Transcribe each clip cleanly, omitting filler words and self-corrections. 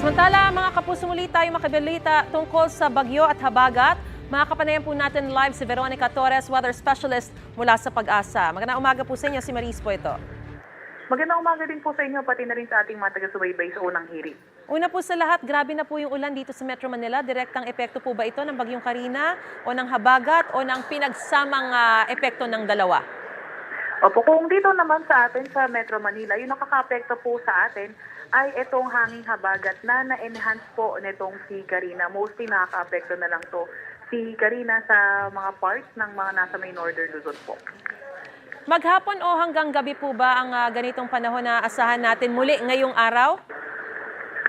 Samantala, mga kapuso, muli tayo makabalita tungkol sa bagyo at habagat. Makakapanayan po natin live si Veronica Torres, weather specialist mula sa Pag-asa. Magandang umaga po sa inyo, si Maris po ito. Magandang umaga din po sa inyo, pati na rin sa ating mga taga-subaybay sa unang hirit. Una po sa lahat, grabe na po yung ulan dito sa Metro Manila. Direktang epekto po ba ito ng bagyong Karina o ng habagat o ng pinagsamang epekto ng dalawa? Opo, kung dito naman sa atin sa Metro Manila, yung nakaka-apekto po sa atin ay itong hanging habagat na na-enhance po nitong si Karina. Mostly nakaka-apekto na lang to si Karina sa mga parts ng mga nasa may northern Luzon po. Maghapon o hanggang gabi po ba ang ganitong panahon na asahan natin muli ngayong araw?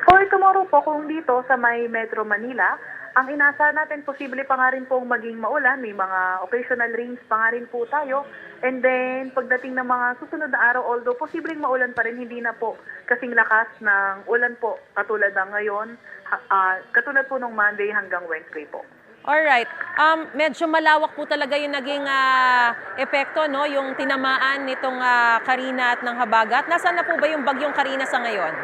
For tomorrow po, kung dito sa may Metro Manila, ang inaasahan natin, posible pa nga rin pong maging maulan. May mga occasional rains pa nga rin po tayo. And then, pagdating ng mga susunod na araw, although posibleng maulan pa rin, hindi na po kasing lakas ng ulan po katulad ng ngayon, katulad po nung Monday hanggang Wednesday po. Alright. Medyo malawak po talaga yung naging epekto, no? Yung tinamaan nitong Karina at ng habagat. Nasaan na po ba yung bagyong Karina sa ngayon?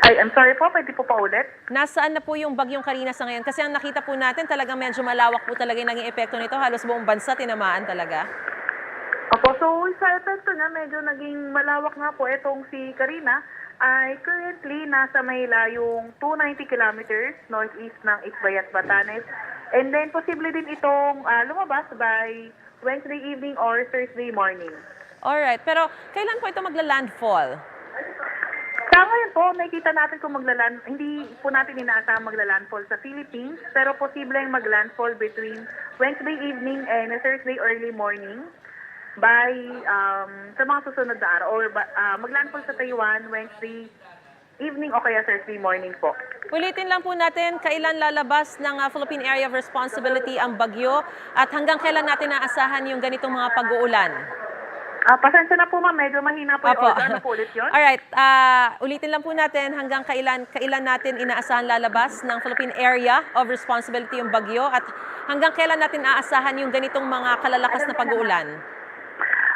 Ay, I'm sorry po, pwede po pa ulit? Nasaan na po yung bagyong Karina sa ngayon? Kasi ang nakita po natin, talagang medyo malawak po talaga yung naging epekto nito. Halos buong bansa tinamaan talaga. Opo, so sa epekto niya, medyo naging malawak nga po itong si Karina ay currently nasa may layong 290 kilometers northeast ng Itbayat, Batanes. And then, posible din itong lumabas by Wednesday evening or Thursday morning. Alright, pero kailan po ito magla-landfall? Sa ngayon po, nakikita natin kung hindi po natin inaasahang magla-landfall sa Philippines, pero posibleng mag-landfall between Wednesday evening and Thursday early morning by sa mga susunod na araw, or mag-landfall sa Taiwan Wednesday evening o kaya Thursday morning po. Ulitin lang po natin, kailan lalabas ng Philippine Area of Responsibility ang bagyo at hanggang kailan natin naasahan yung ganitong mga pag-uulan? Pasensya na po ma'am, medyo mahina po yung audio. Ano po ulit yun? Alright, ulitin lang po natin hanggang kailan natin inaasahan lalabas ng Philippine Area of Responsibility yung bagyo at hanggang kailan natin aasahan yung ganitong mga kalalakas na pag-uulan?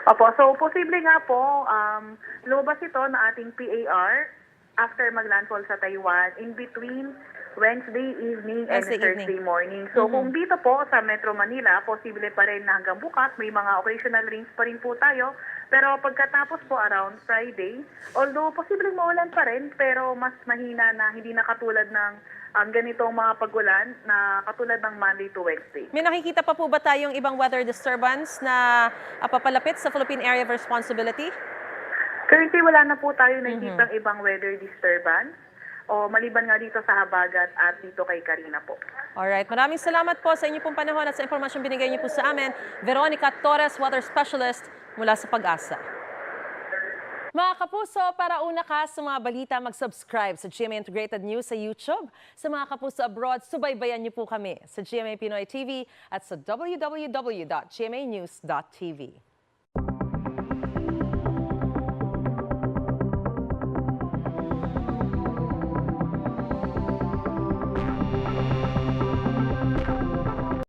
Opo, so posible nga po, lumabas ito na ating PAR after maglandfall sa Taiwan in between Wednesday evening and Thursday morning. So kung dito po sa Metro Manila, posible pa rin na hanggang bukas, may mga occasional rains pa rin po tayo. Pero pagkatapos po around Friday, although posibleng maulan pa rin, pero mas mahina na, hindi na katulad ng ganitong mga pagulan na katulad ng Monday to Wednesday. May nakikita pa po ba tayong ibang weather disturbance na papalapit sa Philippine Area of Responsibility? Currently, wala na po tayo nakikitang ibang weather disturbance o maliban nga dito sa habagat at dito kay Karina po. Alright, maraming salamat po sa inyo pong panahon at sa impormasyong binigay niyo po sa amin. Veronica Torres, weather specialist mula sa Pag-asa. Mga kapuso, para una ka sa mga balita, mag-subscribe sa GMA Integrated News sa YouTube. Sa mga kapuso abroad, subaybayan niyo po kami sa GMA Pinoy TV at sa www.gmanews.tv.